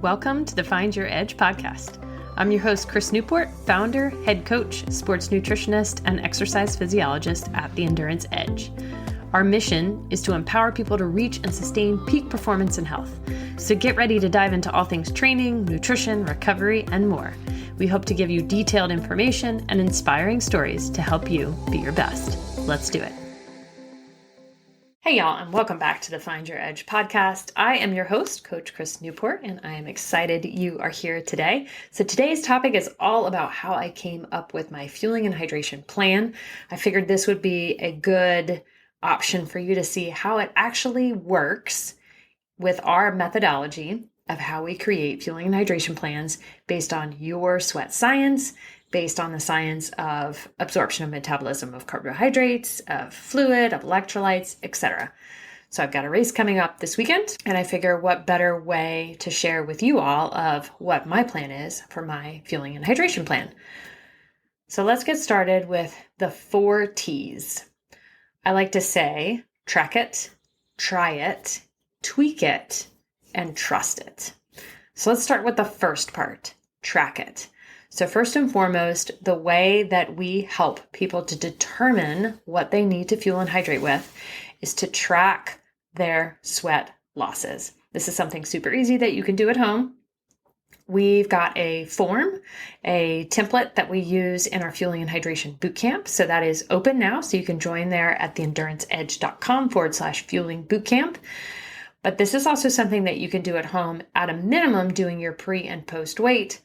Welcome to the Find Your Edge podcast. I'm your host, Chris Newport, founder, head coach, sports nutritionist, and exercise physiologist at The Endurance Edge. Our mission is to empower people to reach and sustain peak performance and health. So get ready to dive into all things training, nutrition, recovery, and more. We hope to give you detailed information and inspiring stories to help you be your best. Let's do it. Hey y'all, and welcome back to the Find Your Edge podcast. I am your host, Coach Chris Newport, and I am excited you are here today. So today's topic is all about how I came up with my fueling and hydration plan. I figured this would be a good option for you to see how it actually works with our methodology of how we create fueling and hydration plans based on your sweat science, based on the science of absorption and metabolism of carbohydrates, of fluid, of electrolytes, etc. So I've got a race coming up this weekend, and I figure what better way to share with you all of what my plan is for my fueling and hydration plan. So let's get started with the 4 T's. I like to say, track it, try it, tweak it, and trust it. So let's start with the first part, track it. So first and foremost, the way that we help people to determine what they need to fuel and hydrate with is to track their sweat losses. This is something super easy that you can do at home. We've got a form, a template that we use in our fueling and hydration bootcamp. So that is open now. So you can join there at theenduranceedge.com/fueling bootcamp. But this is also something that you can do at home at a minimum, doing your pre and post weight.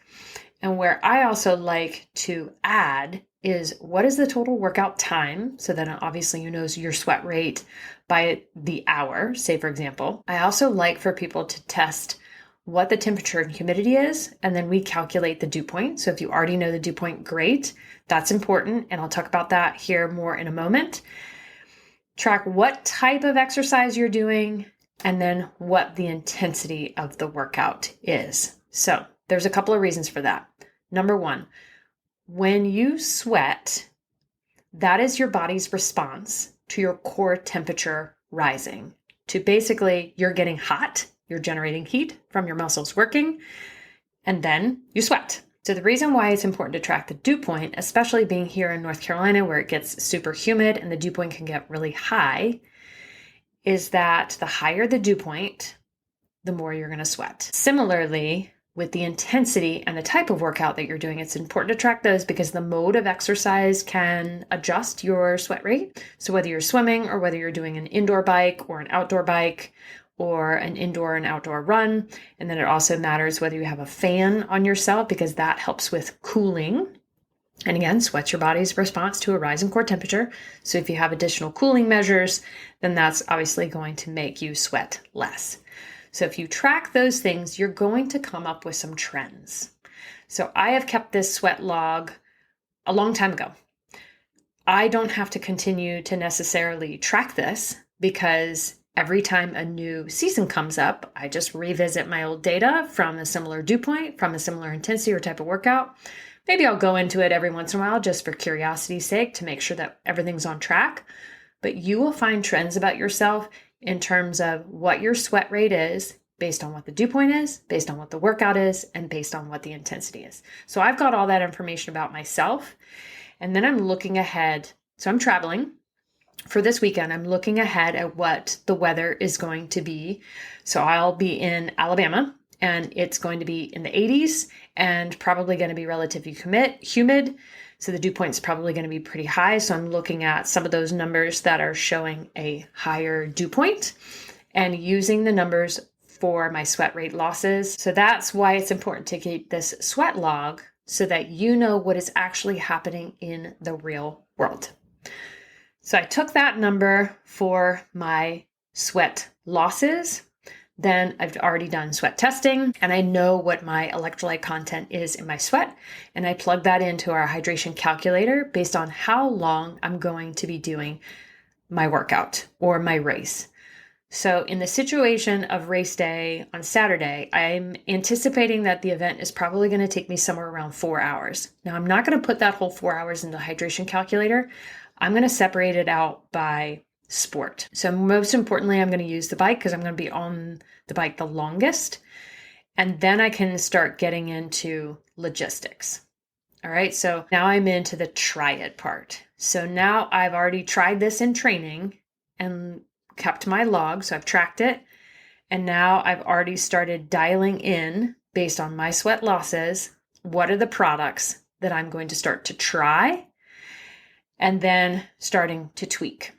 And where I also like to add is what is the total workout time? So that obviously you know your sweat rate by the hour, say for example. I also like for people to test what the temperature and humidity is, and then we calculate the dew point. So if you already know the dew point, great. That's important, and I'll talk about that here more in a moment. Track what type of exercise you're doing, and then what the intensity of the workout is. So there's a couple of reasons for that. Number one, when you sweat, that is your body's response to your core temperature rising. To basically, you're getting hot, you're generating heat from your muscles working, and then you sweat. So the reason why it's important to track the dew point, especially being here in North Carolina where it gets super humid and the dew point can get really high, is that the higher the dew point, the more you're going to sweat. Similarly, with the intensity and the type of workout that you're doing, it's important to track those because the mode of exercise can adjust your sweat rate. So whether you're swimming or whether you're doing an indoor bike or an outdoor bike or an indoor and outdoor run, and then it also matters whether you have a fan on yourself because that helps with cooling. And again, sweat's your body's response to a rise in core temperature. So if you have additional cooling measures, then that's obviously going to make you sweat less. So if you track those things, you're going to come up with some trends. So I have kept this sweat log a long time ago. I don't have to continue to necessarily track this because every time a new season comes up, I just revisit my old data from a similar dew point, from a similar intensity or type of workout. Maybe I'll go into it every once in a while just for curiosity's sake to make sure that everything's on track. But you will find trends about yourself in terms of what your sweat rate is based on what the dew point is, based on what the workout is, and based on what the intensity is. So I've got all that information about myself. And then I'm looking ahead. So I'm traveling for this weekend. I'm looking ahead at what the weather is going to be. So I'll be in Alabama and it's going to be in the 80s and probably going to be relatively humid. So the dew point is probably going to be pretty high. So I'm looking at some of those numbers that are showing a higher dew point and using the numbers for my sweat rate losses. So that's why it's important to keep this sweat log so that you know what is actually happening in the real world. So I took that number for my sweat losses. Then I've already done sweat testing and I know what my electrolyte content is in my sweat. And I plug that into our hydration calculator based on how long I'm going to be doing my workout or my race. So in the situation of race day on Saturday, I'm anticipating that the event is probably going to take me somewhere around 4 hours. Now, I'm not going to put that whole 4 hours into the hydration calculator. I'm going to separate it out by sport. So most importantly, I'm going to use the bike because I'm going to be on the bike the longest. And then I can start getting into logistics. All right, so now I'm into the try it part. So now I've already tried this in training and kept my log. So I've tracked it. And now I've already started dialing in based on my sweat losses. What are the products that I'm going to start to try and then starting to tweak?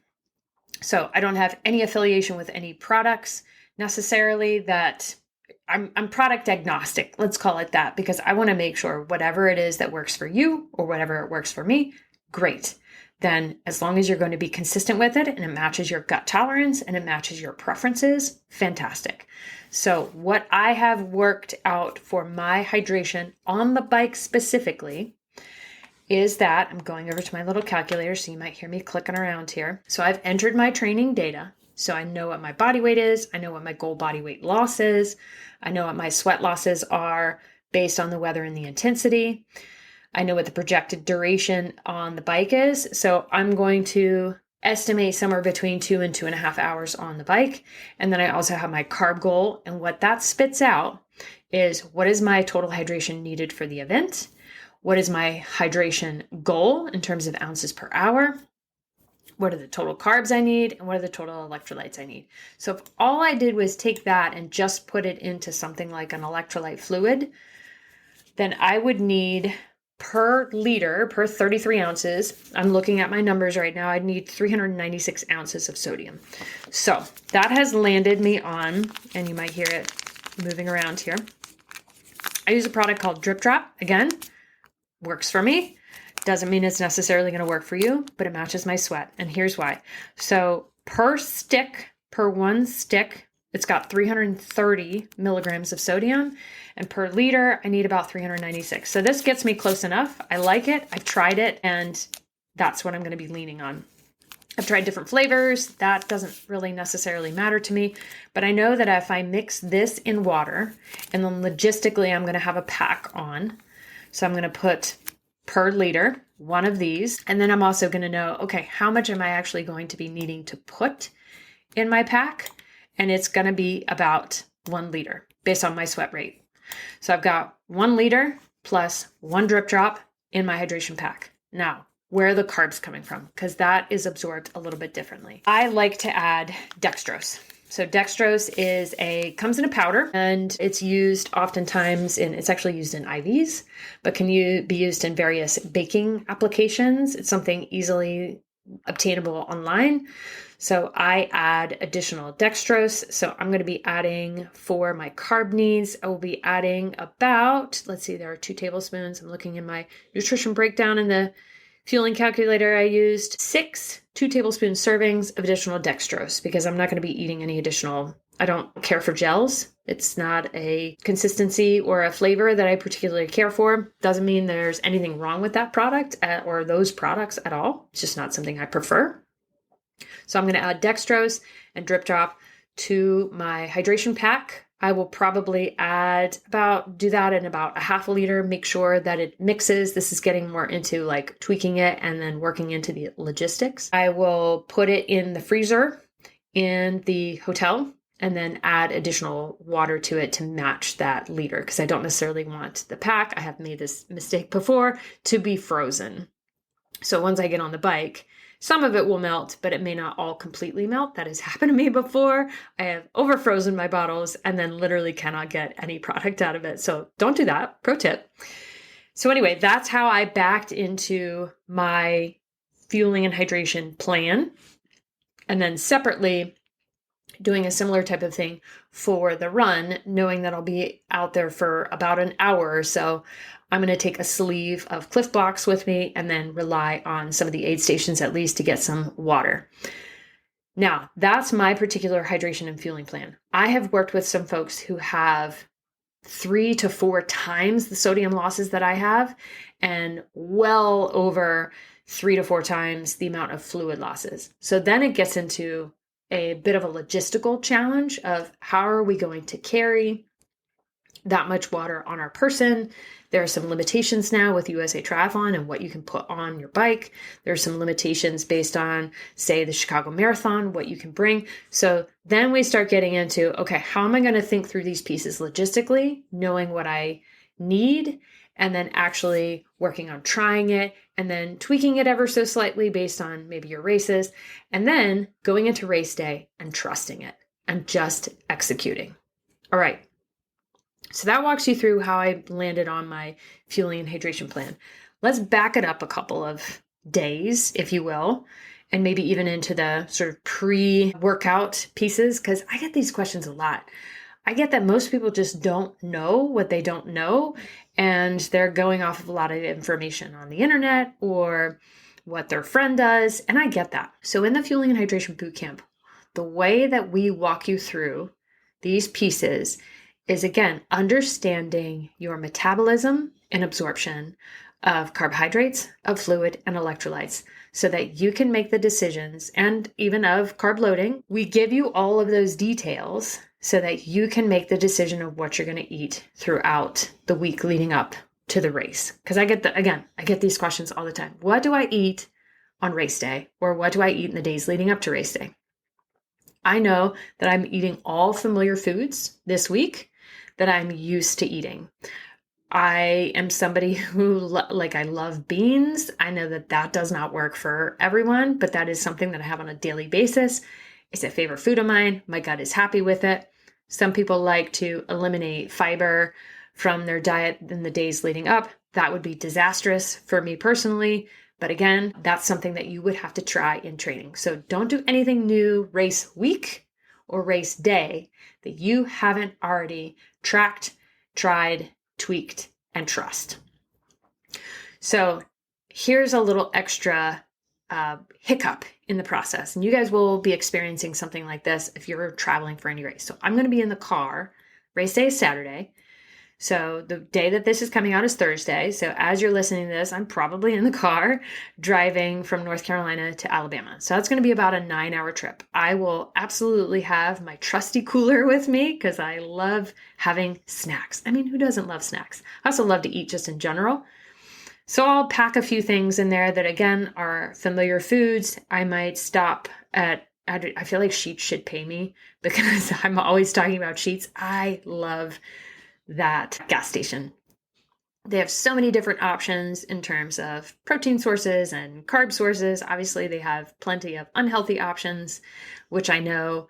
So I don't have any affiliation with any products necessarily. That I'm product agnostic, let's call it that, because I want to make sure whatever it is that works for you or whatever it works for me, great. Then as long as you're going to be consistent with it and it matches your gut tolerance and it matches your preferences, fantastic. So what I have worked out for my hydration on the bike specifically is that I'm going over to my little calculator, so you might hear me clicking around here. So I've entered my training data. So I know what my body weight is. I know what my goal body weight loss is. I know what my sweat losses are based on the weather and the intensity. I know what the projected duration on the bike is. So I'm going to estimate somewhere between 2 and 2.5 hours on the bike. And then I also have my carb goal. And what that spits out is, what is my total hydration needed for the event? What is my hydration goal in terms of ounces per hour? What are the total carbs I need? And what are the total electrolytes I need? So if all I did was take that and just put it into something like an electrolyte fluid, then I would need per liter, per 33 ounces, I'm looking at my numbers right now, I'd need 396 ounces of sodium. So that has landed me on, and you might hear it moving around here. I use a product called Drip Drop. Again, works for me. Doesn't mean it's necessarily going to work for you, but it matches my sweat. And here's why. So per one stick, it's got 330 milligrams of sodium. And per liter, I need about 396. So this gets me close enough. I like it. I've tried it, and that's what I'm going to be leaning on. I've tried different flavors. That doesn't really necessarily matter to me. But I know that if I mix this in water, and then logistically, I'm going to have a pack on. So I'm going to put per liter, one of these. And then I'm also going to know, okay, how much am I actually going to be needing to put in my pack? And it's going to be about 1 liter based on my sweat rate. So I've got 1 liter plus 1 drip drop in my hydration pack. Now, where are the carbs coming from? Because that is absorbed a little bit differently. I like to add dextrose. So dextrose comes in a powder, and it's used oftentimes it's actually used in IVs, but can be used in various baking applications. It's something easily obtainable online. So I add additional dextrose. So I'm going to be adding, for my carb needs, I will be adding about, there are 2 tablespoons. I'm looking in my nutrition breakdown in the fueling calculator. I used 2 tablespoon servings of additional dextrose, because I'm not going to be eating any additional. I don't care for gels. It's not a consistency or a flavor that I particularly care for. Doesn't mean there's anything wrong with that product or those products at all. It's just not something I prefer. So I'm going to add dextrose and drip drop to my hydration pack. I will probably do that in about 1/2 liter, make sure that it mixes. This is getting more into like tweaking it and then working into the logistics. I will put it in the freezer in the hotel and then add additional water to it to match that liter, because I don't necessarily want the pack, I have made this mistake before, to be frozen. So once I get on the bike, some of it will melt, but it may not all completely melt. That has happened to me before. I have overfrozen my bottles and then literally cannot get any product out of it. So don't do that. Pro tip. So anyway, that's how I backed into my fueling and hydration plan. And then separately, doing a similar type of thing for the run, knowing that I'll be out there for about an hour or so. I'm going to take a sleeve of Cliff Blocks with me and then rely on some of the aid stations at least to get some water. Now, that's my particular hydration and fueling plan. I have worked with some folks who have 3 to 4 times the sodium losses that I have, and well over 3 to 4 times the amount of fluid losses. So then it gets into a bit of a logistical challenge of how are we going to carry that much water on our person. There are some limitations now with USA Triathlon and what you can put on your bike. There are some limitations based on, say, the Chicago Marathon, what you can bring. So then we start getting into, okay, how am I going to think through these pieces logistically, knowing what I need, and then actually working on trying it and then tweaking it ever so slightly based on maybe your races, and then going into race day and trusting it and just executing. All right. So that walks you through how I landed on my fueling and hydration plan. Let's back it up a couple of days, if you will, and maybe even into the sort of pre-workout pieces, because I get these questions a lot. I get that most people just don't know what they don't know, and they're going off of a lot of information on the internet or what their friend does, and I get that. So in the Fueling and Hydration Bootcamp, the way that we walk you through these pieces is, again, understanding your metabolism and absorption of carbohydrates, of fluid, and electrolytes so that you can make the decisions, and even of carb loading. We give you all of those details so that you can make the decision of what you're going to eat throughout the week leading up to the race. Because I get these questions all the time. What do I eat on race day? Or what do I eat in the days leading up to race day? I know that I'm eating all familiar foods this week that I'm used to eating. I am somebody who, I love beans. I know that that does not work for everyone, but that is something that I have on a daily basis. It's a favorite food of mine. My gut is happy with it. Some people like to eliminate fiber from their diet in the days leading up. That would be disastrous for me personally. But again, that's something that you would have to try in training. So don't do anything new race week or race day that you haven't already tracked, tried, tweaked, and trust. So here's a little extra hiccup in the process. And you guys will be experiencing something like this if you're traveling for any race. So I'm going to be in the car. Race day is Saturday. So the day that this is coming out is Thursday. So as you're listening to this, I'm probably in the car driving from North Carolina to Alabama. So that's going to be about a 9-hour trip. I will absolutely have my trusty cooler with me because I love having snacks. I mean, who doesn't love snacks? I also love to eat just in general. So I'll pack a few things in there that, again, are familiar foods. I might stop at, I feel like Sheetz should pay me because I'm always talking about Sheetz. I love that gas station. They have so many different options in terms of protein sources and carb sources. Obviously, they have plenty of unhealthy options, which I know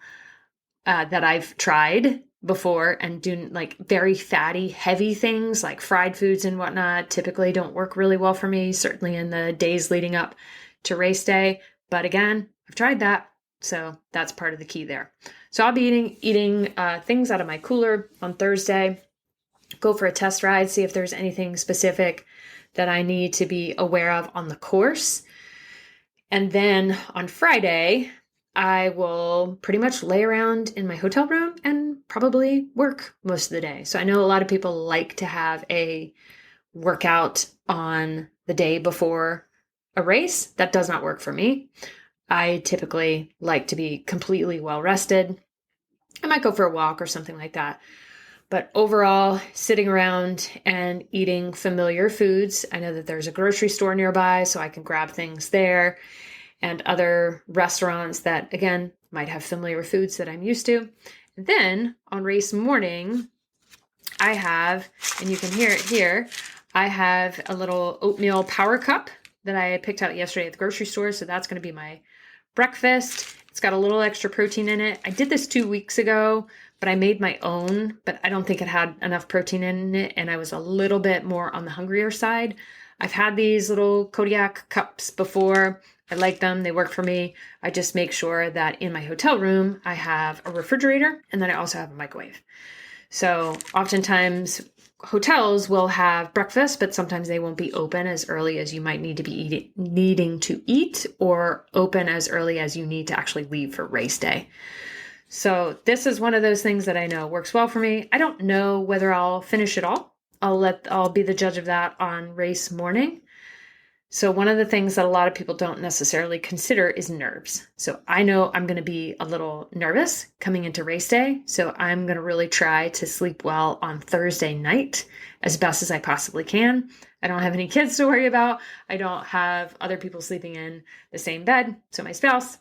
that I've tried before, and do very fatty, heavy things like fried foods and whatnot typically don't work really well for me, certainly in the days leading up to race day. But again, I've tried that. So that's part of the key there. So I'll be eating things out of my cooler on Thursday. Go for a test ride, see if there's anything specific that I need to be aware of on the course. And then on Friday, I will pretty much lay around in my hotel room and probably work most of the day. So I know a lot of people like to have a workout on the day before a race. That does not work for me. I typically like to be completely well rested. I might go for a walk or something like that. But overall, sitting around and eating familiar foods. I know that there's a grocery store nearby, so I can grab things there, and other restaurants that, again, might have familiar foods that I'm used to. And then on race morning, I have, and you can hear it here, I have a little oatmeal power cup that I picked out yesterday at the grocery store. So that's going to be my breakfast. It's got a little extra protein in it. I did this 2 weeks ago, but I made my own, but I don't think it had enough protein in it, and I was a little bit more on the hungrier side. I've had these little Kodiak cups before. I like them. They work for me. I just make sure that in my hotel room, I have a refrigerator, and then I also have a microwave. So oftentimes hotels will have breakfast, but sometimes they won't be open as early as you might need to be needing to eat, or open as early as you need to actually leave for race day. So this is one of those things that I know works well for me. I don't know whether I'll finish it all. I'll be the judge of that on race morning. So one of the things that a lot of people don't necessarily consider is nerves. So I know I'm going to be a little nervous coming into race day. So I'm going to really try to sleep well on Thursday night as best as I possibly can. I don't have any kids to worry about. I don't have other people sleeping in the same bed. So my spouse,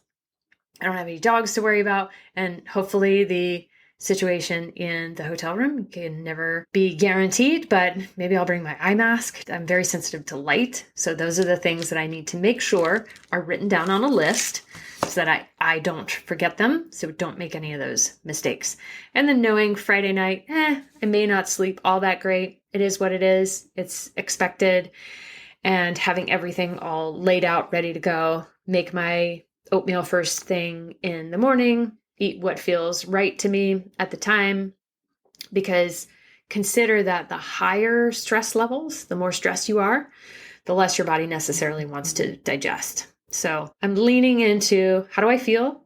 I don't have any dogs to worry about. And hopefully the situation in the hotel room can never be guaranteed, but maybe I'll bring my eye mask. I'm very sensitive to light. So those are the things that I need to make sure are written down on a list so that I don't forget them. So don't make any of those mistakes. And then knowing Friday night, I may not sleep all that great. It is what it is. It's expected. And having everything all laid out, ready to go, make my oatmeal first thing in the morning, eat what feels right to me at the time, because consider that the higher stress levels, the more stressed you are, the less your body necessarily wants to digest. So I'm leaning into how do I feel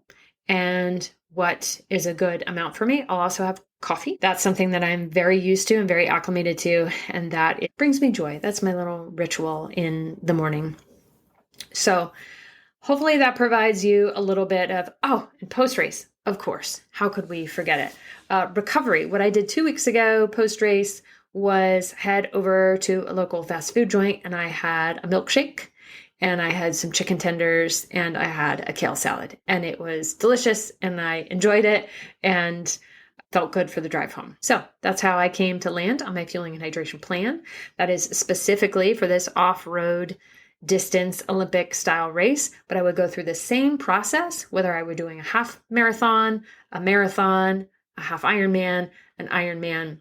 and what is a good amount for me. I'll also have coffee. That's something that I'm very used to and very acclimated to, and that it brings me joy. That's my little ritual in the morning. So hopefully that provides you a little bit of, and post-race, of course, how could we forget it? Recovery. What I did 2 weeks ago post-race was head over to a local fast food joint, and I had a milkshake, and I had some chicken tenders, and I had a kale salad, and it was delicious, and I enjoyed it, and felt good for the drive home. So that's how I came to land on my fueling and hydration plan. That is specifically for this off-road distance Olympic style race, but I would go through the same process, whether I were doing a half marathon, a half Ironman, an Ironman,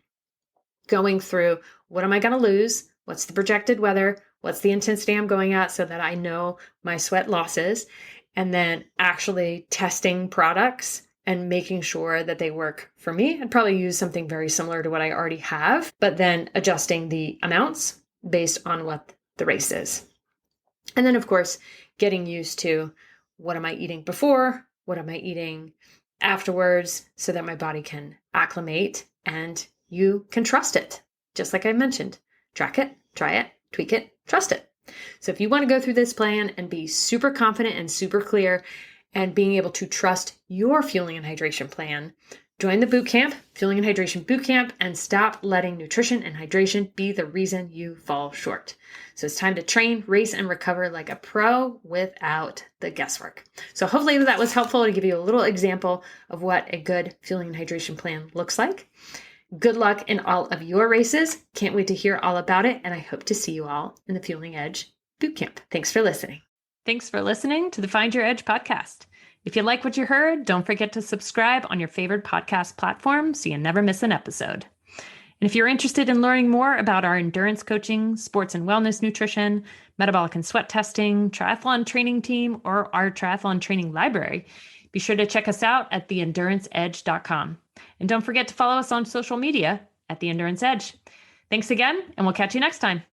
going through what am I going to lose? What's the projected weather? What's the intensity I'm going at so that I know my sweat losses? And then actually testing products and making sure that they work for me. I'd probably use something very similar to what I already have, but then adjusting the amounts based on what the race is. And then, of course, getting used to what am I eating before? What am I eating afterwards so that my body can acclimate and you can trust it. Just like I mentioned, track it, try it, tweak it, trust it. So if you want to go through this plan and be super confident and super clear and being able to trust your fueling and hydration plan, join the boot camp, Fueling and Hydration Boot Camp, and stop letting nutrition and hydration be the reason you fall short. So it's time to train, race, and recover like a pro without the guesswork. So hopefully that was helpful to give you a little example of what a good fueling and hydration plan looks like. Good luck in all of your races. Can't wait to hear all about it, and I hope to see you all in the Fueling Edge Boot Camp. Thanks for listening. Thanks for listening to the Find Your Edge podcast. If you like what you heard, don't forget to subscribe on your favorite podcast platform so you never miss an episode. And if you're interested in learning more about our endurance coaching, sports and wellness nutrition, metabolic and sweat testing, triathlon training team, or our triathlon training library, be sure to check us out at theenduranceedge.com. And don't forget to follow us on social media at The Endurance Edge. Thanks again, and we'll catch you next time.